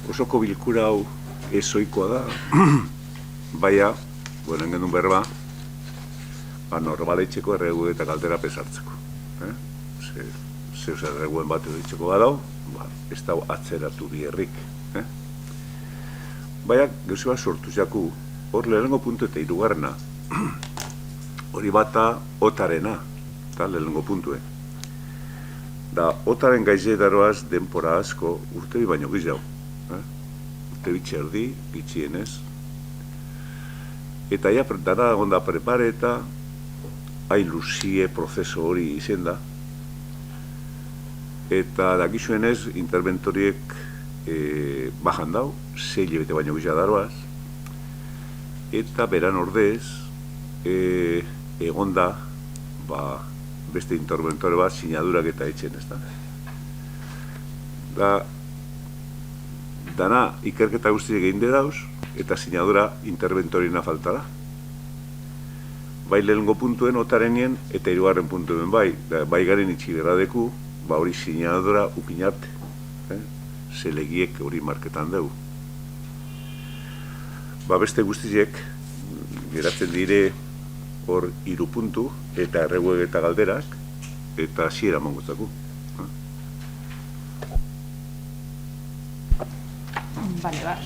Osoko bilkura hau ezoikoa da, baina, goren genuen berba, normaleitzeko erregu eta galdera pesartzeko. Zeus erreguen bat editzeko badau, ez da atzeratu biherrik. Baina, gauze bat sortu jaku, hor lehenengo puntu eta hirugarrena, hori bata otarena, eta lehenengo puntue. Da, otaren gaizedaroaz denpora asko urte bi baino gizau. Urte bitxerdi, gitxienez. Eta ja, dara onda prepare eta hain luzie prozeso hori izen da. Eta dakizuenez, interventoriek bajan dau, 6 hilabete baino gizadaroaz. Eta beran ordez, egon da, beste interventore bat sinadurak eta etxen, ez da. Dana ikerketa guztiek egin dauz, eta sinadura interventorina falta da. Bai lehenengo puntuen otarenien eta hirugarren puntuen bai garen itxiberradeku, hori sinadura upinarte. Zelegiek hori marketan dugu. Beste guztiek, geratzen dire hor 3 puntu, eta erreguek eta galderak, eta hasiera mongotzaku.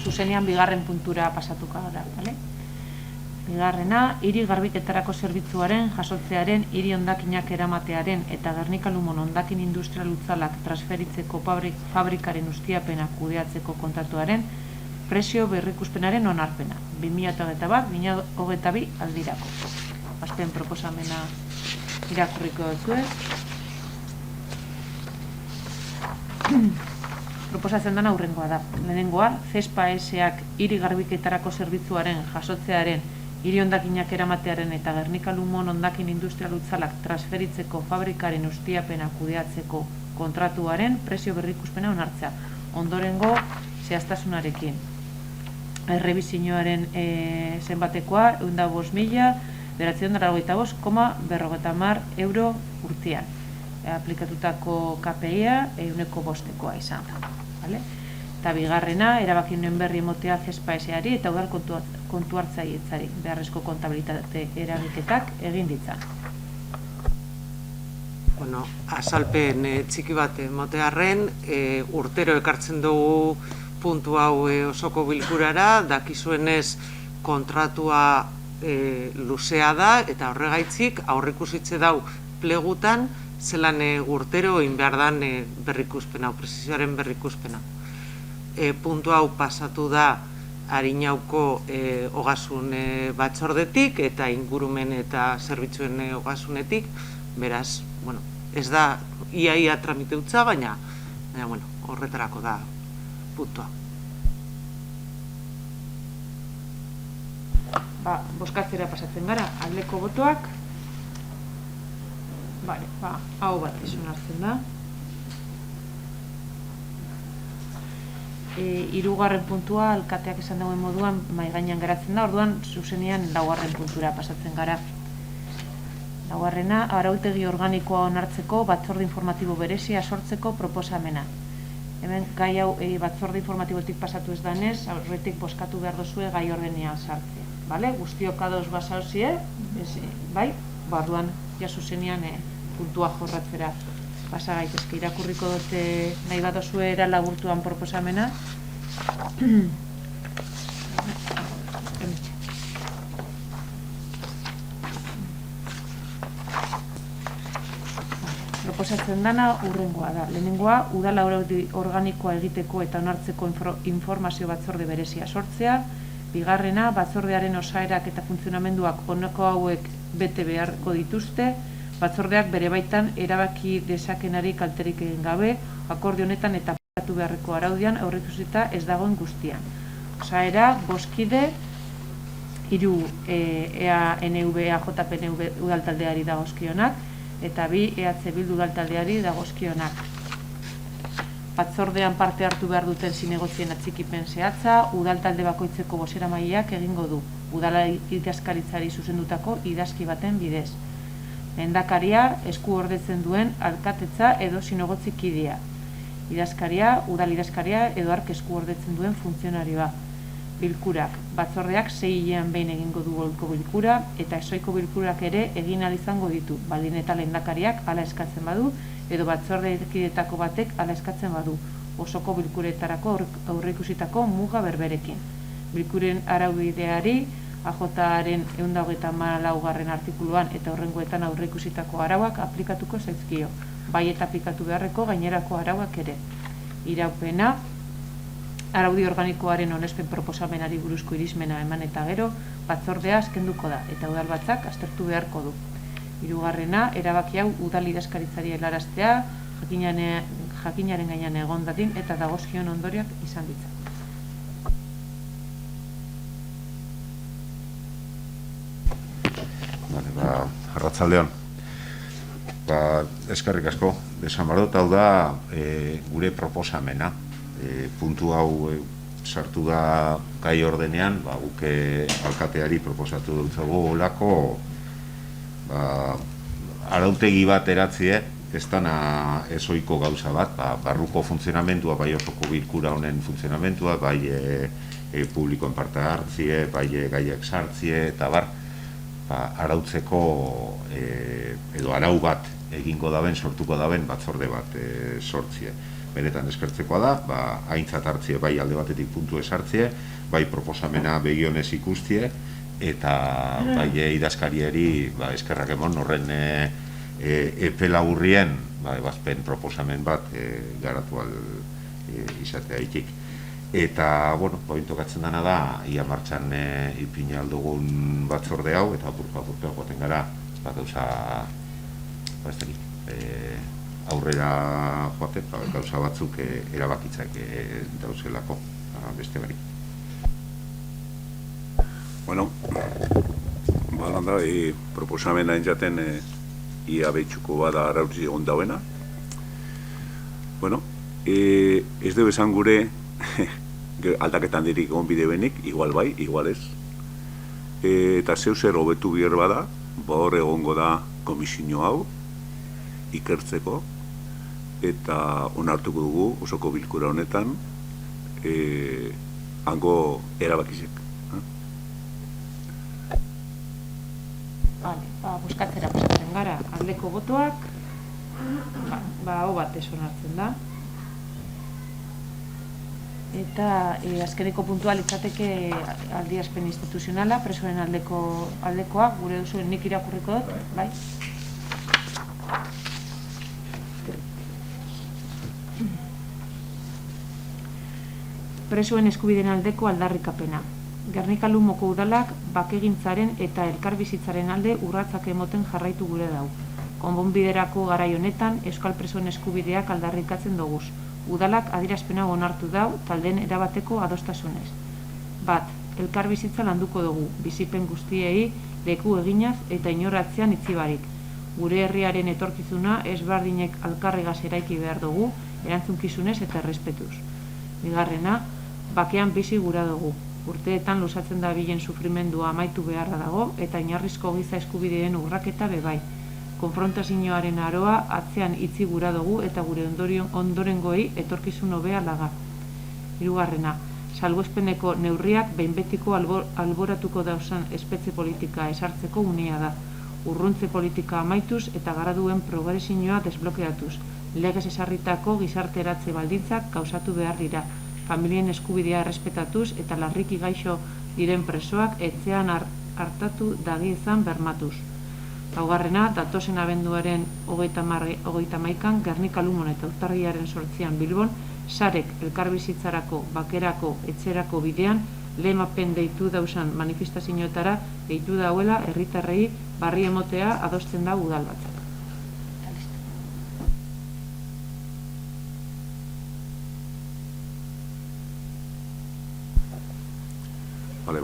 Zuzenean bigarren puntura pasatuka gara, bale? Bigarrena, hiri garbiketarako zerbitzuaren, jasotzearen, hiri hondakinak eramatearen eta Gernika Lumon hondakin industrial utzalak transferitzeko fabrikaren ustiapena kudeatzeko kontratuaren prezio berrikuspenaren onarpena, 2021-2022 aldirako. Azken proposamena irakurriko dutzuez. Proposatzen dena hurrengoa da. Lehenengoa, CESPA S.A.k hiri garbiketarako zerbitzuaren, jasotzearen, hiri hondakinak eramatearen eta Gernika Lumon hondakin industrial utzalak transferitzeko fabrikaren ustiapena kudeatzeko kontratuaren prezio berrikuspena onartzea. Ondorengo zehaztasunarekin. Errebizioaren zenbatekoa, 105.995,50 euro urtean. Aplikatutako KPI-a 105%koa izan da. Eta bigarrena, erabakinen berri emotea CESPA S.A.ri eta udal kontu hartzaietzari beharrezko kontabilitate eragiketak egin ditza. Azalpen txiki bat emotearren, urtero ekartzen dugu puntu hau osoko bilkurara, dakizuenez kontratua luzea da, eta horregaitzik aurrikusitze dau plegutan, zelan urtero egin behar dan berrikuspena, prezizioaren berrikuspena. Puntu hau pasatu da Arinauko ogasun batzordetik eta ingurumen eta zerbitzuen ogasunetik, beraz, ez da ia tramite utza, baina horretarako da puntua. Bozkatzera pasatzen gara, aldeko botoak. Hau bat onartzen da. Hirugarren puntua, alkateak esan dagoen moduan, mahai gainean geratzen da, orduan zuzenean laugarren puntura pasatzen gara. Laugarrena, arautegi organikoa onartzeko batzorde informatibo berezia sortzeko proposamena. Hemen gai hau batzorde informatibotik pasatu ez danez, aurretik bozkatu behar dozue gai ordenean sartzea. Guztiok ados basauzie, bai? Orduan, zuzenean puntua jorratzera pasa gaitezke. Irakurriko dute nahi bat dozue era laburtuan proposamena. Proposatzen dana hurrengoa da. Lehenengoa, udal araudi organikoa egiteko eta onartzeko informazio batzorde berezia sortzea. Bigarrena, batzordearen osaerak eta funtzionamenduak honako hauek bete beharko dituzte, batzordeak bere baitan erabaki dezakenari kalterik egin gabe, akordio honetan eta aplikatu beharreko araudian aurreikusita ez dagoen guztian. Osaera, 5 kide, 3 EANV, AJPNV udaltaldeari dagozkionak, eta 2 EH Bildu udaltaldeari dagozkionak. Batzordean parte hartu behar duten zinegotzien atxikipen zehatza, udaltalde bakoitzeko bozeramaileak egingo du, udala idazkaritzari zuzendutako idazki baten bidez. Lehendakaria esku ordetzen duen alkatetza edo zinegotzi kidea. idazkaria, udal idazkaria edo ark eskuordetzen duen funtzionarioa. Bilkurak, batzordeak 6 hilean behin egingo du ohiko bilkura eta ezohiko bilkurak ere egin ahal izango ditu, baldin eta lehendakariak hala eskatzen badu edo batzordekidetako batek hala eskatzen badu, osoko bilkuretarako aurreikusitako muga berberekin. Bilkuren araubideari AJ-aren 124. Artikuluan eta horrengoetan aurreikusitako arauak aplikatuko zaizkio, bai eta aplikatu beharreko gainerako arauak ere. Iraupena, araudi organikoaren onespen proposamenari buruzko irizmena eman eta gero, batzordea azkenduko da eta udalbatzak aztertu beharko du. Hirugarrena, erabaki hau udal idazkaritzari helaraztea, jakinaren gainean egon dadin eta dagozkion ondorioak izan ditza. Arratsaldeon. Eskerrik asko, esan behar dut, hau da gure proposamena. Puntu hau sartu da gai ordenean, guk alkateari proposatu dutzago olako arautegi bat eratzie, ez dana ezoiko gauza bat, barruko funtzionamentua, bai osoko bilkura honen funtzionamentua, bai publikoen parte hartzie, bai gaiak sartzie, eta bar, arautzeko edo arau bat egingo daben, sortuko daben batzorde bat sortzie. Benetan eskertzekoa da, aintzat hartzie bai alde batetik puntu esartzie, bai proposamena begionez ikustie, eta bai idazkariari eskerrak emon horren epe laburrien ebazpen proposamen bat garatu izatea ikik. Eta, tokatzen dena da, ia martxan ipini aldugun batzorde hau, eta apurka goten gara, gauza, aurrera joate, gauza batzuk erabakitzak dauzelako, beste bari. Balanda, proposamena entzaten ia behitxuko bada arautzi ondauena. Ez dugu esan gure aldaketan dirik onbide benik, igual bai, igual ez. Eta zeu zer hobetu biher bada, hor egongo da komisio hau, ikertzeko, eta onartuko dugu osoko bilkura honetan, hango erabakizek. Buskatzera pasatzen gara, aldeko botoak, hau bat onartzen da. Eta azkeneko puntua litzateke adierazpen instituzionala, presoen aldekoa, gure duzuen nik irakurriko dut, bai? Presoen eskubideen aldeko aldarrikapena. Gernika-Lumoko udalak bakegintzaren eta elkarbizitzaren alde urratsak emoten jarraitu gure dau. Konponbiderako garai honetan euskal presoen eskubideak aldarrikatzen doguz. Udalak adierazpena onartu dau taldeen erabateko adostasunez. Bat, elkarbizitza landuko dugu, bizipen guztiei leku eginaz eta inoratzean itzibarik. Gure herriaren etorkizuna ezberdinek alkarregaz eraiki behar dugu, erantzunkizunez eta errespetuz. Bigarrena, bakean bizi gura dugu. Urteetan luzatzen da bilen sufrimendua amaitu beharra dago eta oinarrizko giza eskubideen urraketa bebai. Konfrontazioaren aroa atzean itzi gura dugu eta gure ondorengoei etorkizun hobea laga. Hirugarrena, salbuespeneko neurriak behin betiko alboratuko dauzan espetxe politika esartzeko unea da. Urruntze politika amaituz eta garaduen progresioa desblokeatuz. Legez esarritako gizarteratze baldintzak gauzatu behar dira. Familien eskubidea errespetatuz eta larriki gaixo diren presoak etxean hartatu dagiezan bermatuz. Laugarrena, datozen abenduaren 31an Gernika-Lumon eta urtarrilaren 8an Bilbon, sarek elkarbizitzarako, bakerako, etxerako bidean, lehemapen deitu dauzan manifestazioetara deitu dauela herritarrei barri emotea adosten da udalbatzak.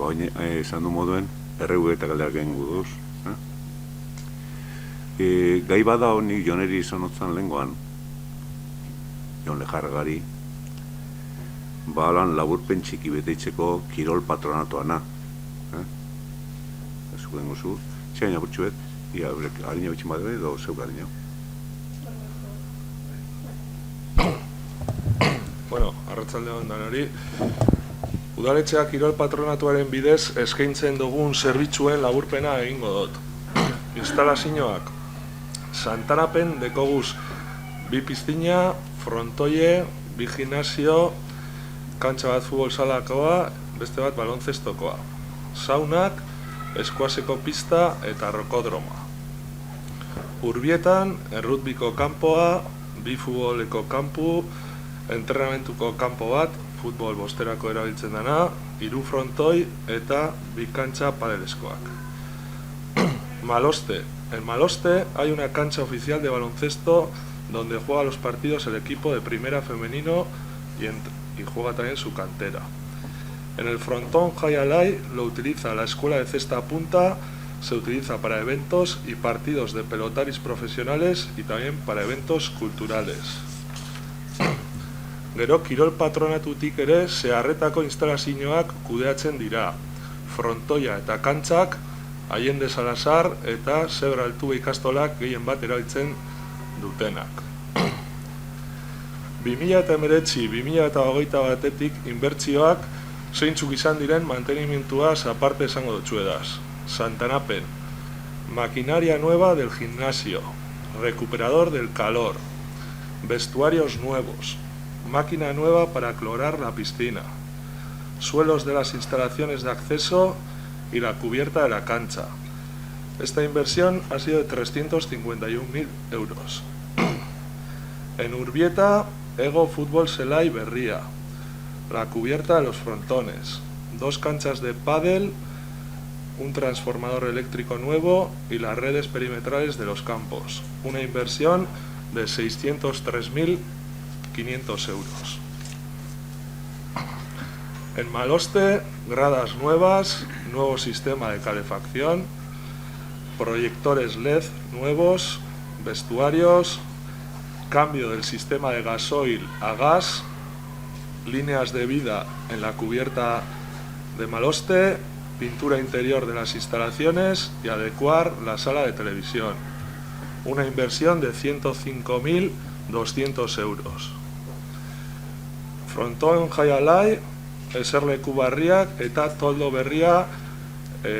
Oin esan du moduen, erregu eta galdeak gengu duz. Gai bada honi joneri izonotzan lengoan, Jon Lejargari, balan laburpen txiki beteitzeko kirol patronatoana. Zuko dengo zu, txaina burtsuet, ia harina bitxin badue edo zeuk harina. arratsalde on danori. Udaletxeak kirol patronatuaren bidez eskaintzen dugun zerbitzuen laburpena egingo dut. Instalazioak Santanapen dekoguz 2 piztina, frontoie, 2 gimnasio, kantxa bat futbol salakoa, beste bat baloncestokoa. Saunak, eskuaseko pista eta rokodroma. Urbietan, errutbiko kanpoa, 2 futboleko kanpu, entrenamentuko kanpo bat, futbol bosterako erabiltzen dena, 3 frontoi eta 2 kantxa padeleskoak. Maloste. En Maloste hay una cancha oficial de baloncesto donde juega los partidos el equipo de primera femenino y juega también su cantera. En el frontón Jayalay lo utiliza la escuela de cesta punta, se utiliza para eventos y partidos de pelotaris profesionales y también para eventos culturales. Gero kirol patronatutik ere zeharretako instalazioak kudeatzen dira. Frontoia eta kantxak Allende Salazar eta Zebra Altube ikastolak gehien bat erabiltzen dutenak. 2019-2021 batetik inbertsioak zeintzuk izan diren mantenimientuaz aparte esango dutxuedaz. Santanapen, maquinaria nueva del gimnasio, recuperador del calor, vestuarios nuevos, máquina nueva para clorar la piscina, suelos de las instalaciones de acceso y la cubierta de la cancha. Esta inversión ha sido de 351.000 euros. En Urbieta, Ego Fútbol Zelai Berria, la cubierta de los frontones, 2 canchas de pádel, un transformador eléctrico nuevo y las redes perimetrales de los campos. Una inversión de 603.500 euros. En Maloste, gradas nuevas, nuevo sistema de calefacción, proyectores LED nuevos, vestuarios, cambio del sistema de gasoil a gas, líneas de vida en la cubierta de Maloste, pintura interior de las instalaciones y adecuar la sala de televisión. Una inversión de 105.200 euros. Frontón Jaialai, eserleku barriak eta toldo berria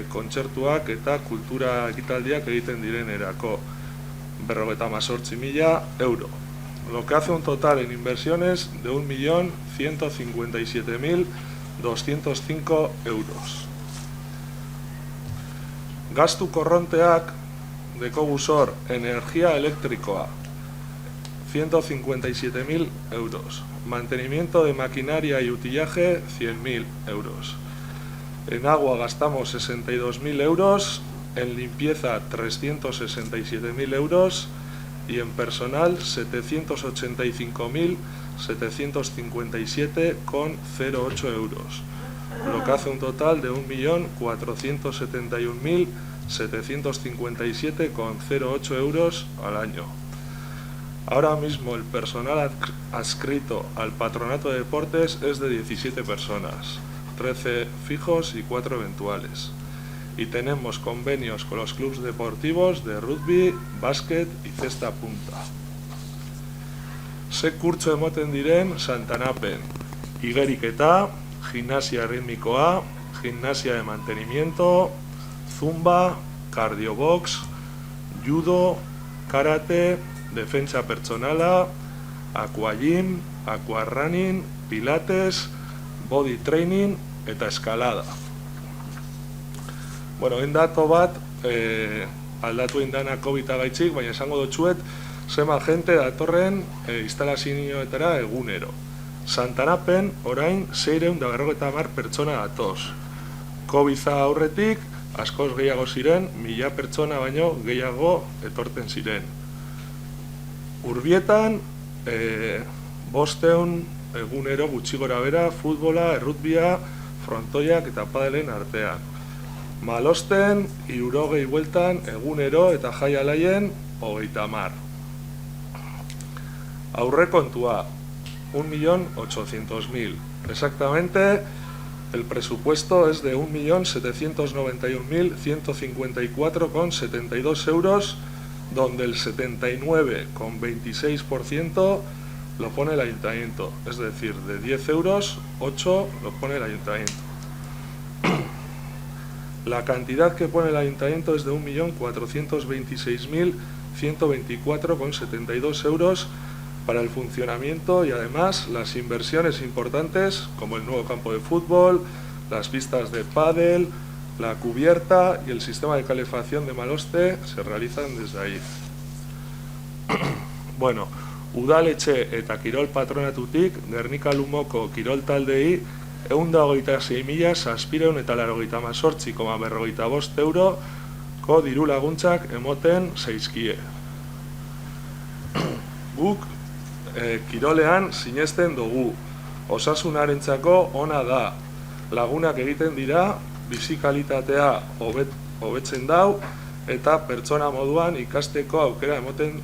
kontzertuak eta kultura ekitaldiak egiten direnerako. 58.000 euro. Lo que hace un total en inversiones de 1.157.205 euros. Gastu korronteak dekoguzor energia elektrikoa 157.000 euros. Mantenimiento de maquinaria y utillaje 100.000 euros. En agua gastamos 62.000 euros, en limpieza 367.000 euros y en personal 785.757,08 euros, lo que hace un total de 1.471.757,08 euros al año. Ahora mismo el personal adscrito al Patronato de Deportes es de 17 personas, 13 fijos y 4 eventuales. Y tenemos convenios con los clubes deportivos de rugby, básquet y cesta punta. Ze kurtso emoten diren Santanapen, igeriketa, gimnasia rítmicoa, gimnasia de mantenimiento, zumba, cardiobox, judo, karate, defensa personala, aquagym, aquarunning, pilates, body training eta eskalada. Bueno, dato bat, aldatu indana COVID-a gaitzik, baina esango dutxuet, zema gente datorren instalazioetara egunero. Santanapen, orain, 650 pertsona datoz. COVID-a aurretik, askoz gehiago ziren, 1000 pertsona baino gehiago etorten ziren. Urbietan, 500 egunero gutxi gora bera, futbola, errutbia, frontoiak eta padelen artean. Malosten, 60 bueltan, egunero eta Jaialaien, 30.000. Aurrekontua, 1.800.000. Exactamente, el presupuesto es de 1.791.154,72 euros, donde el 79,26% lo pone el ayuntamiento, es decir, de 10 euros, 8 lo pone el ayuntamiento. La cantidad que pone el ayuntamiento es de 1.426.124,72 euros para el funcionamiento y además las inversiones importantes como el nuevo campo de fútbol, las pistas de pádel, la cubierta y el sistema de calefacción de Maloste se realizan desde ahí. Bueno, udaletxe eta kirol patronatutik Gernika Lumoko kirol taldei 126.788,45 euroko diru laguntzak emoten zaizkie. Guk kirolean sinesten dugu, osasunarentzako ona da, lagunak egiten dira, bizi kalitatea hobetzen dau eta pertsona moduan ikasteko aukera emoten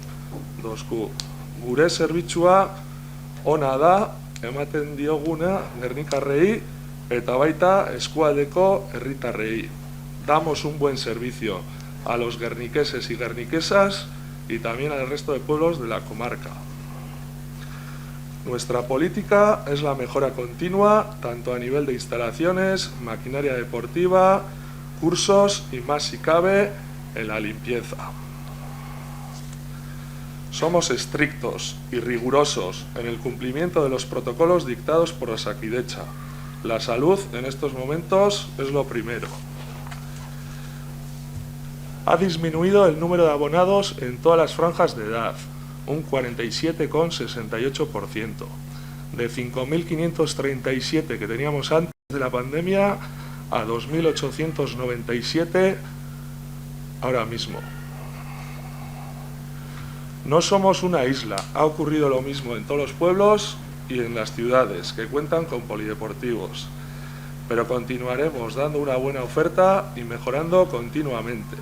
dozku. Gure zerbitzua ona da, ematen dioguna gernikarrei eta baita eskualdeko herritarrei. Damos un buen servicio a los guerniqueses y guerniquesas y también al resto de pueblos de la comarca. Nuestra política es la mejora continua, tanto a nivel de instalaciones, maquinaria deportiva, cursos y más si cabe en la limpieza. Somos estrictos y rigurosos en el cumplimiento de los protocolos dictados por Osakidetza. La salud en estos momentos es lo primero. Ha disminuido el número de abonados en todas las franjas de edad, un 47,68%. De 5.537 que teníamos antes de la pandemia a 2.897 ahora mismo. No somos una isla, ha ocurrido lo mismo en todos los pueblos y en las ciudades que cuentan con polideportivos, pero continuaremos dando una buena oferta y mejorando continuamente.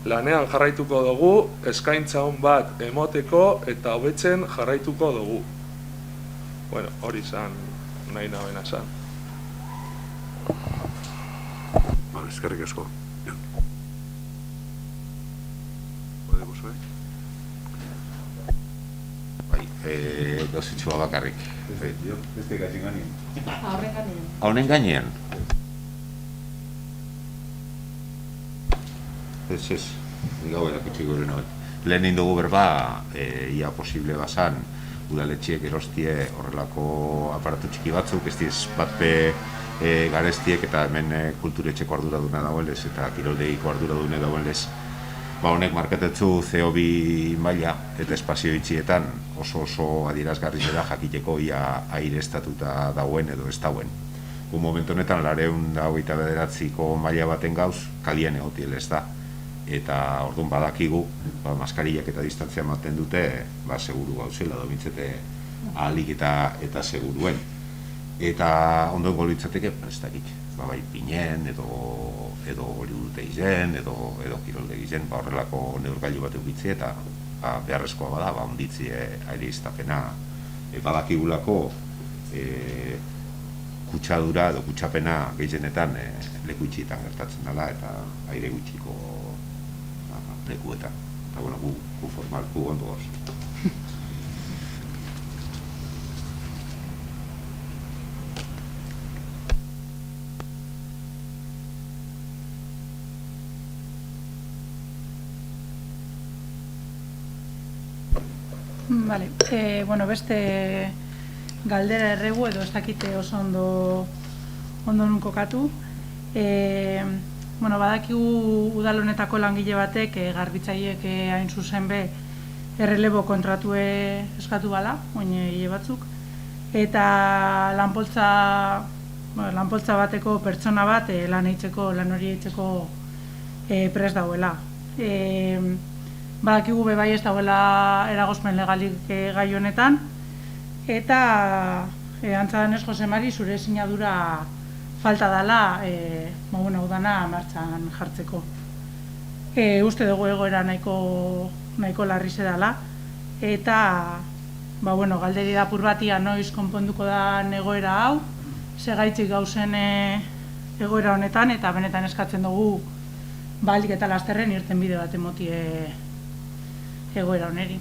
Lanean jarraituko dugu, eskaintza on bat emoteko eta hobetzen jarraituko dugu. Bueno, hori izan nahi nabena esan. Eskerrik asko. Podemos, Gauzitxua bakarrik. Beste gaitzen ganien. Honen gainean? Ez, gau erakutsi gure noet. Lehen indugu berba, ia posible bazan, udaletxiek erostie horrelako aparatu txiki batzuk, ez diz batpe garestiek eta hemen kulturetxeko arduraduna dagoenez eta kiroldeiko arduradune dagoenez, honek markatetzu CO2 maila eta espazio itxietan oso adierazgarri zera jakiteko ia aireztatuta dauen edo ez dauen. Un momentu honetan 229ko maila baten gauz kalian egotiel ez da. Eta orduan badakigu, maskarillak eta distantzia ematen dute, seguru gauzela, domintzete ahalik eta seguruen. Eta ondoen golitzateke, ez dakit, bai pinen, edo hori dute izen, edo kirolde izen, horrelako neurgailu bat eukitzi eta beharrezkoa bada, onditzi aire iztapena badakigulako kutsadura edo kutsapena gehienetan leku itxietan gertatzen dela eta aire gutxiko lekuetan. Eta bueno, gu formal, gu ondo goz. Vale, bueno, beste galdera erregu edo ez dakite oso ondo nun kokatu. Bueno, badakigu udal honetako langile batek garbitzaileek hain zuzen be errelebo kontratue eskatu bala, hile batzuk. Eta lanpoltza bateko pertsona bat lan hori eitzeko prest dauela. Badakigu be bai ez dauela eragozpen legalik gai honetan, eta antzadanez Jose Mari zure sinadura falta dela udana martxan jartzeko. Uste dugu egoera nahiko larri dela, eta galderi da apur batia noiz konponduko da egoera hau, segaitzik gauzen egoera honetan, eta benetan eskatzen dugu balik eta lasterren irten bide bat emotie egoera honeri.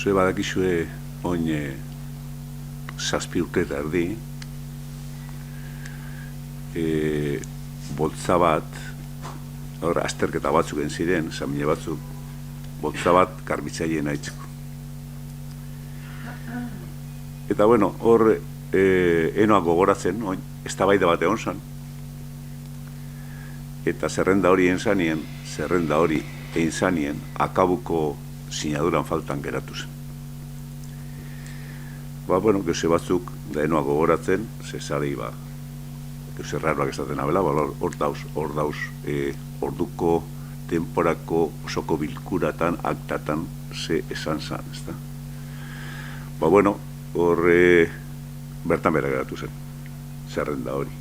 Zue badakizue oin 7 urte eta erdi, boltza bat, azterketa batzuk egin ziren, examine batzuk, boltza bat garbitzaileen aitzeko. Eta bueno, hor enoak gogoratzen, oin, eztabaida bat egon zan. Eta zerrenda hori egin zanien, akabuko sinaduran faltan geratu zen. Bueno, geuse batzuk, da enoak gogoratzen, zezari, geuse erraroak esaten abela, hor dauz, orduko, temporako, osoko bilkuratan, aktatan, ze esan zan, ezta? Bueno, hor bertan bera geratu zen, zerrenda hori.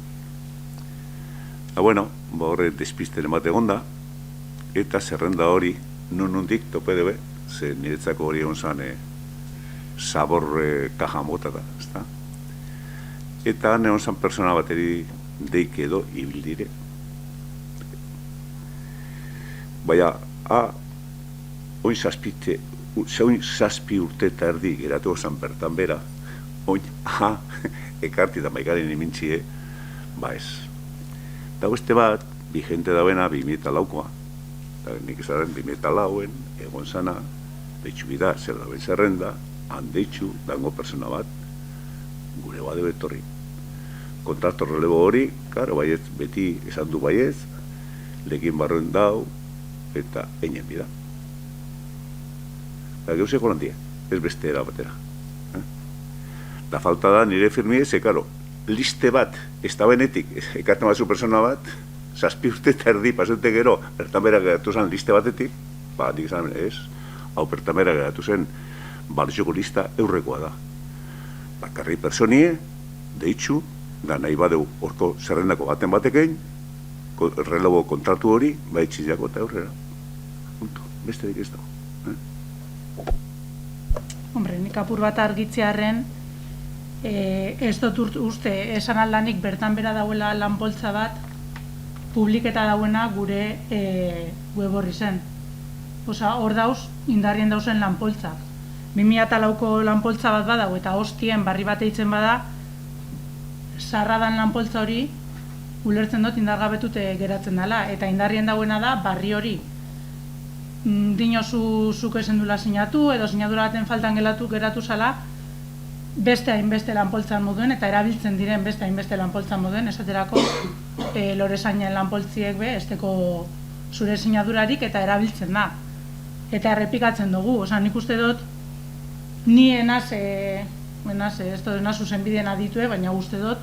Bueno, horre despisten emate egonda, eta zerrenda hori nundik tope debe, ze niretzako hori egon zan sabor kaja mota da, ezta? Eta neon zan persona bateri deik edo ibildire. Baina, oin 7 urte eta erdi geratu zan bertan bera, oin, ekarti da maikaren imintzie, ez. Eta beste bat, vigente dauena 2004koa. Nik ezaren 2004en, egon zana, deitxu bida, zer dauen zerrenda, handeitxu, dango persona bat, gure bade betorri. Kontratu relebo hori, karo, baiez, beti esan du baiez, lekin barroen dau, eta einen bida. Geuseko landia, ez beste era batera. Da falta da nire firmie, ze, karo, liste bat, ez da benetik, ekarten batzu persona bat, 7 urte eta erdi pasute gero, bertan bera geratu zen liste batetik, nik esan ez, hau bertan bera geratu zen, balizoko lista eurrekoa da. Bakarri personie, deitxu, da nahi badeu orko zerrendako baten batekein, relebo kontratu hori, baitxideako eta aurrera. Punto, besterik ez dago. Hombre, nik apur bat argitzearen, ez dut uste esan aldanik bertan bera dauela lanpoltza bat, publiketa dauena gure web horri zen. Osa, hor dauz, indarrien dauzen lanpoltzak. 2004ko lanpoltza bat badau eta hostien barri bat eitzen bada, sarradan lanpoltza hori ulertzen dut indargabetute geratzen dela. Eta indarrien dauena da barri hori. Dinozu zuk esen dula sinatu edo sinadura baten faltan geratu zala, beste hainbeste lanpoltzan moduen eta erabiltzen diren beste hainbeste lanpoltzan moduen, esaterako lorezainen lanpoltziek esteko zure sinadurarik eta erabiltzen da. Eta errepikatzen dugu, oza, nik uste dut, ni enaz zuzenbideen aditue, baina uste dut,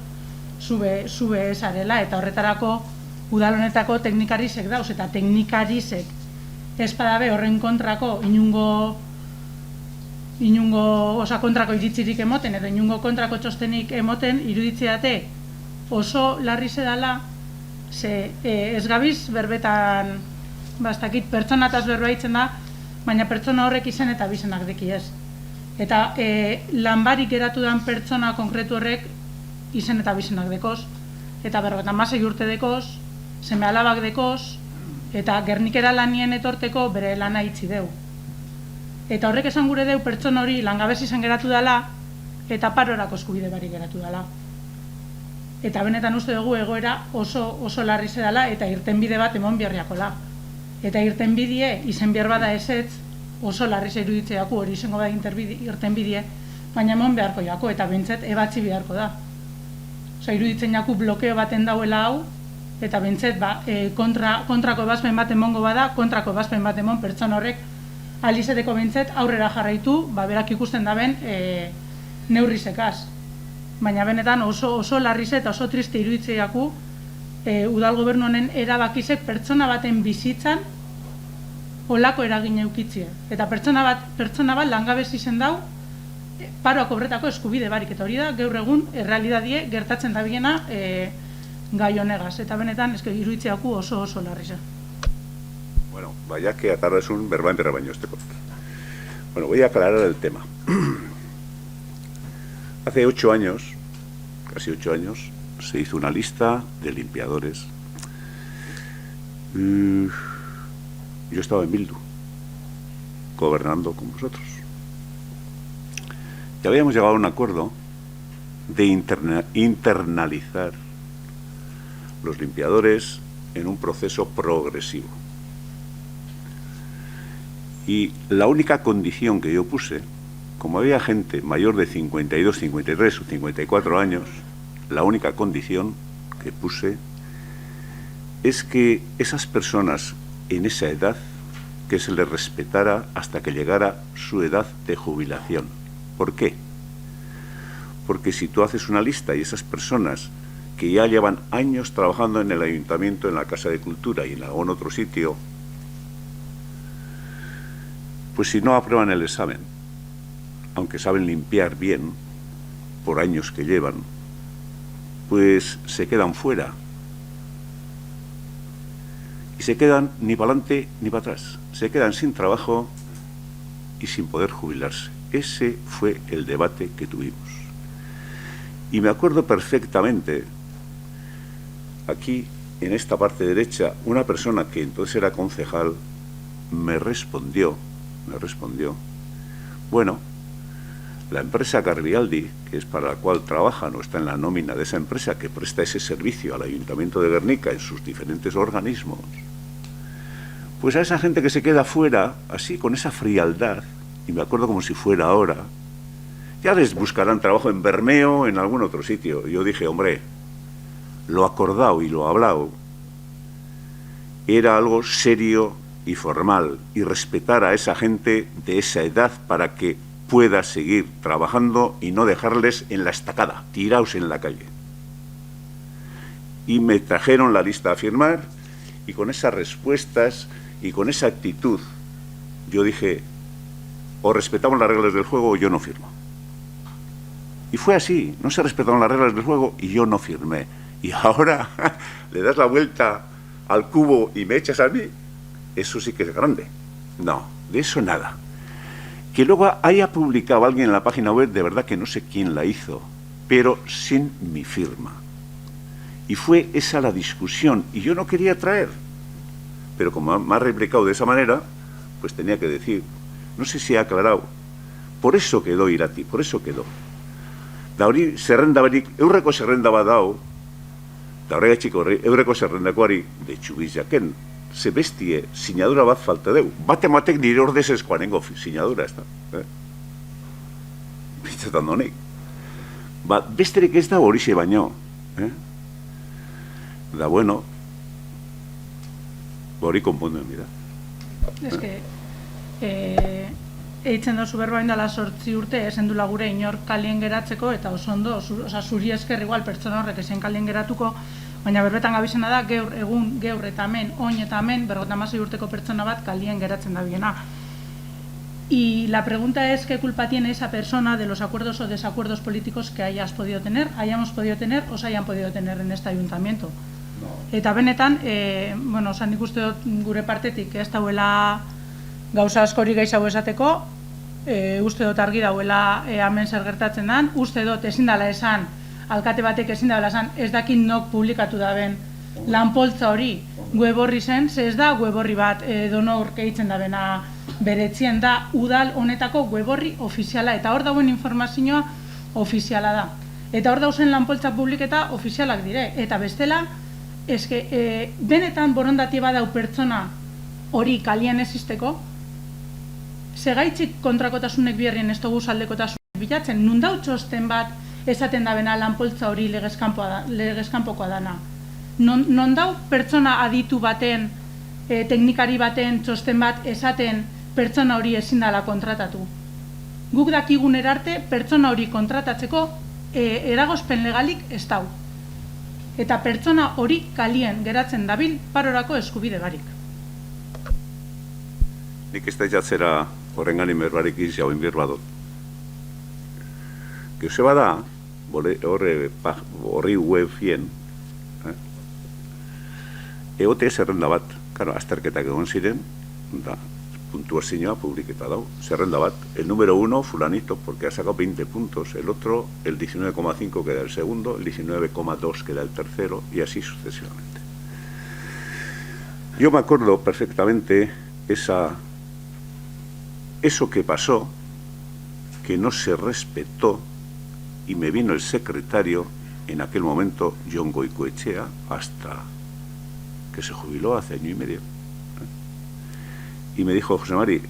zube esarela, eta horretarako udalonetako teknikarizek dauz, eta teknikarizek espadabe horren kontrako kontrako iritzirik emoten, edo inungo kontrako txostenik emoten, iruditzeate oso larri zedala, ze ez gabiz berbetan, bastakit pertsonataz berbaitzen da, baina pertsona horrek izen eta bizenak deki ez. Eta lanbarik geratu den pertsona konkretu horrek izen eta bizenak dekoz, eta 56 urte dekoz, seme alabak dekoz, eta Gernikera lanien etorteko bere lana itzi deu. Eta horrek esan gure deu pertsona hori langabez izan geratu dela, eta parorako eskubide barik geratu dela. Eta benetan uste dugu egoera oso larri zedala eta irtenbide bat emon biharriakola. Eta irtenbidie izen behar bada ezetz oso larri iruditzeako hori izango da irtenbidie, baina emon beharko jako eta bentzet ebatzi beharko da. Osa, iruditzen jaku blokeo baten dauela hau, eta bentzet kontrako ebazpen bat emongo bada, kontrako ebazpen bat emon pertsona horrek alizeteko bentzet aurrera jarraitu, berak ikusten daben neurrizekaz. Baina benetan oso larriz eta oso triste iruditzeaku udal gobernu honen erabakizek pertsona baten bizitzan olako eragin eukitzie. Eta pertsona bat langabez izen dau paroak obretako eskubide barik. Eta hori da, gaur egun, errealidadie gertatzen da biena gai honegaz. Eta benetan, iruditzeaku oso larriz. Bueno, vaya que atarresun berbain baino esteko. Bueno, voy a aclarar el tema. Hace 8 años, casi 8 años, se hizo una lista de limpiadores yo estaba en Bildu, gobernando con vosotros. Y habíamos llegado a un acuerdo de internalizar los limpiadores en un proceso progresivo. Y la única condición que yo puse, como había gente mayor de 52, 53 o 54 años, la única condición que puse es que esas personas en esa edad, que se les respetara hasta que llegara su edad de jubilación. ¿Por qué? Porque si tú haces una lista y esas personas que ya llevan años trabajando en el ayuntamiento, en la Casa de Cultura y en algún otro sitio, pues si no aprueban el examen, aunque saben limpiar bien, por años que llevan, pues se quedan fuera. Y se quedan ni para adelante ni para atrás. Se quedan sin trabajo y sin poder jubilarse. Ese fue el debate que tuvimos. Y me acuerdo perfectamente, aquí, en esta parte derecha, una persona que entonces era concejal me respondió, bueno, la empresa Garbialdi, que es para la cual trabajan o está en la nómina de esa empresa que presta ese servicio al Ayuntamiento de Guernica en sus diferentes organismos, pues a esa gente que se queda fuera, así, con esa frialdad, y me acuerdo como si fuera ahora, ya les buscarán trabajo en Bermeo, en algún otro sitio. Y yo dije, hombre, lo acordado y lo hablado era algo serio y formal, y respetar a esa gente de esa edad para que pueda seguir trabajando y no dejarles en la estacada, tirados en la calle. Y me trajeron la lista a firmar, y con esas respuestas y con esa actitud, yo dije, o respetamos las reglas del juego o yo no firmo. Y fue así, no se respetaron las reglas del juego y yo no firmé. Y ahora le das la vuelta al cubo y me echas a mí. Eso sí que es grande. No, de eso nada. Que luego haya publicado alguien en la página web, de verdad que no sé quién la hizo, pero sin mi firma. Y fue esa la discusión, y yo no quería traer. Pero como me ha replicado de esa manera, pues tenía que decir, no sé si he aclarado, por eso quedó Irati, por eso quedó. Da hori zerrendabarik, eurreko zerrenda bat dau, da horregatik eurreko zerrendakoari deitxubiz jaken, ze bestie sinadura bat falta deu. Batematek nire ordezezkoanengo sinadura, ez da. Bitzetan donik. Besterik ez da horixe baino. Da bueno, hori konponduen dira. Ez que, eitzen dozu berba indala 8 urte, esen dula gure inor kalien geratzeko, eta oso ondo, zuri esker igual pertsona horrek esen kalien geratuko, baina berbetan gabizena da, gaur eta hemen, oin eta hemen, 56 urteko pertsona bat kalien geratzen da biena. Y la pregunta es, ¿qué culpa tiene esa persona de los acuerdos o desacuerdos políticos que hayamos podido tener o se hayan podido tener en este ayuntamiento? No. Eta benetan, bueno, osan nik uste dut gure partetik ez dauela gauza askori gehiago esateko, uste dut argi dauela hemen zer gertatzen den, uste dut ezin dela esan, alkate batek ezin dela esan, ez dakit nok publikatu daben lanpoltza hori web horri zen, ze ez da web horri bat donor gehitzen dabena beretzien da udal honetako web horri ofiziala, eta hor dauen informazioa ofiziala da. Eta hor dauzen lanpoltza publiketa ofizialak dire, eta bestela, eske, benetan borondatie badau pertsona hori kalien existeko, segaitzik kontrakotasunek biherrien ez dugu aldekotasunek bilatzen, nun dau txosten bat esaten dabena lanpoltza hori legezkanpokoa dana. Non dau pertsona aditu baten, teknikari baten txosten bat esaten pertsona hori ezin dela kontratatu. Guk dakigun erarte pertsona hori kontratatzeko eragozpen legalik ez dau. Eta pertsona hori kalien geratzen dabil parorako eskubide barik. Nik ez da jatzera horrengan inberbarik izauin berbadot. Geuse bada, horri webien, egote zerrenda bat, azterketak egon ziren, da, puntuazioa publiketa dau, zerrenda bat, el número 1, fulanito, porque ha sacado 20 puntos, el otro, el 19,5 queda el segundo, el 19,2 queda el tercero, y así sucesivamente. Yo me acuerdo perfectamente eso que pasó, que no se respetó, y me vino el secretario, en aquel momento, Jon Goikoetxea, hasta que se jubiló hace año y medio, y me dijo: José Mari,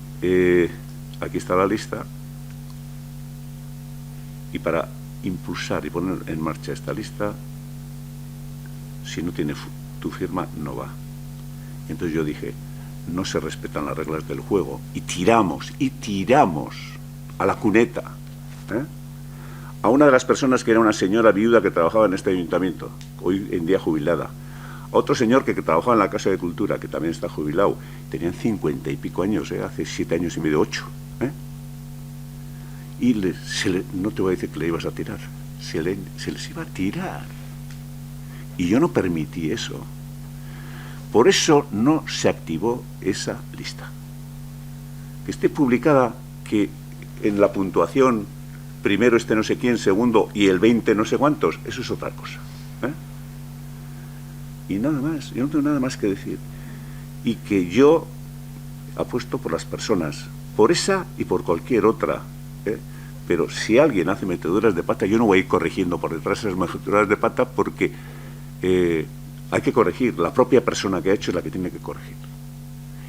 aquí está la lista, y para impulsar y poner en marcha esta lista, si no tiene tu firma, no va. Y entonces yo dije: no se respetan las reglas del juego, y tiramos a la cuneta, a una de las personas que era una señora viuda que trabajaba en este ayuntamiento, hoy en día jubilada, a otro señor que trabajaba en la Casa de Cultura, que también está jubilado, tenían 50 y pico años, hace 7 años y medio, 8, y no te voy a decir que le ibas a tirar, se les iba a tirar, y yo no permití eso. Por eso no se activó esa lista. Que esté publicada, que en la puntuación primero esté no sé quién, segundo y el 20 no sé cuántos, eso es otra cosa. Y nada más, yo no tengo nada más que decir. Y que yo apuesto por las personas, por esa y por cualquier otra. Pero si alguien hace meteduras de pata, yo no voy a ir corrigiendo por detrás esas meteduras de pata, porque hay que corregir. La propia persona que ha hecho es la que tiene que corregir.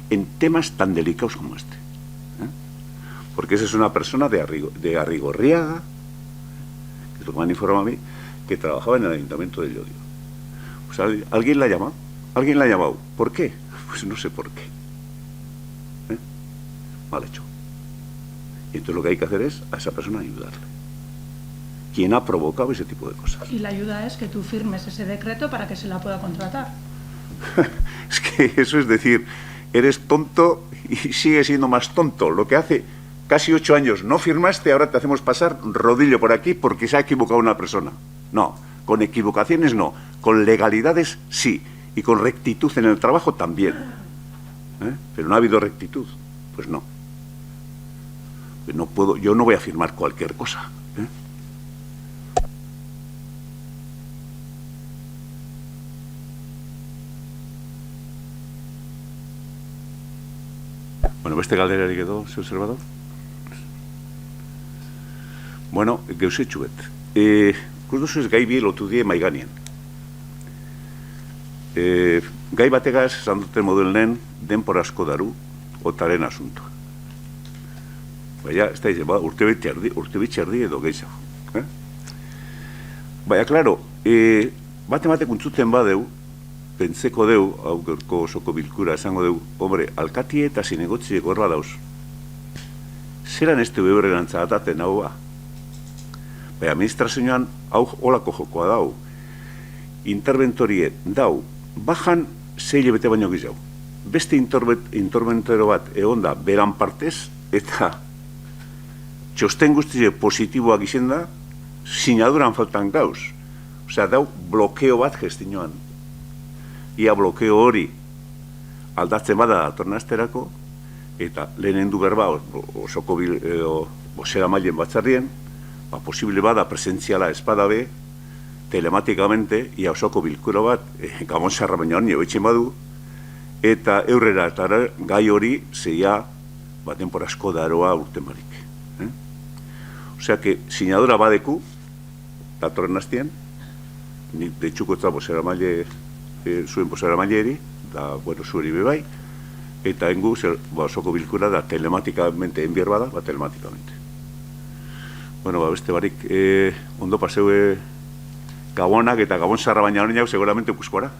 En temas tan delicados como este. Porque esa es una persona de Arrigorriaga, que es lo que me han informado a mí, que trabajaba en el Ayuntamiento de Llodio. Pues alguien la ha llamado. Alguien la ha llamado. ¿Por qué? Pues no sé por qué. Mal hecho. Y entonces lo que hay que hacer es a esa persona ayudarle. ¿Quién ha provocado ese tipo de cosas? Y la ayuda es que tú firmes ese decreto para que se la pueda contratar. Es que eso es decir, eres tonto y sigues siendo más tonto. Lo que hace casi 8 años no firmaste, ahora te hacemos pasar rodillo por aquí porque se ha equivocado una persona. No, con equivocaciones no, con legalidades sí, y con rectitud en el trabajo también. Pero no ha habido rectitud, pues no. Pues no puedo, yo no voy a firmar cualquier cosa. Bueno, beste galderarik edo, ze observador? Bueno, geusitxu bet. Ikus gai bi lotu die mahai gainean. Gai bategaz, esan duten moduen lehen, denpora asko daru, otaren asunto. Baina, ez da, urte bitxerdi edo gehiago. Baina, klaro, bate kuntzuten badeu, pentseko deu, hau gaurko osoko bilkura esango deu, hombre, alkatie eta zinegotziek hor badauz. Zeran ez du beberrerantza ataten hau ba? Baina, administrazioan hau olako jokoa dau. Interventorie dau, bajan 6 hilabete baino gehiago. Beste interventoro bat egon da beran partez, eta txosten guztize positiboak izen da, sinaduran faltan gauz. Osea, dau blokeo bat gestinoan. Ia blokeo hori aldatzen bada datornasterako, eta lehenendu berba osoko bozera mailen batzarrien, posible bada presentziala espadabe, telematikamente, ia osoko bilkura bat, Gabon Sarra baino honi oitzen badu, eta eurrera eta gai hori zeia denpora asko daroa urten barik. Osea que sinadura badeku, datorren hastien, nik deitxuko eta bozera maile, zuen bozera maileri, da, bueno, zueri bebai, eta engu, osoko bilkura da telematikamente enbier bada, telematikamente. Bueno, beste barik, ondo paseue Gabonak eta Gabon Sarra baina hori jau, seguramente ikuskora,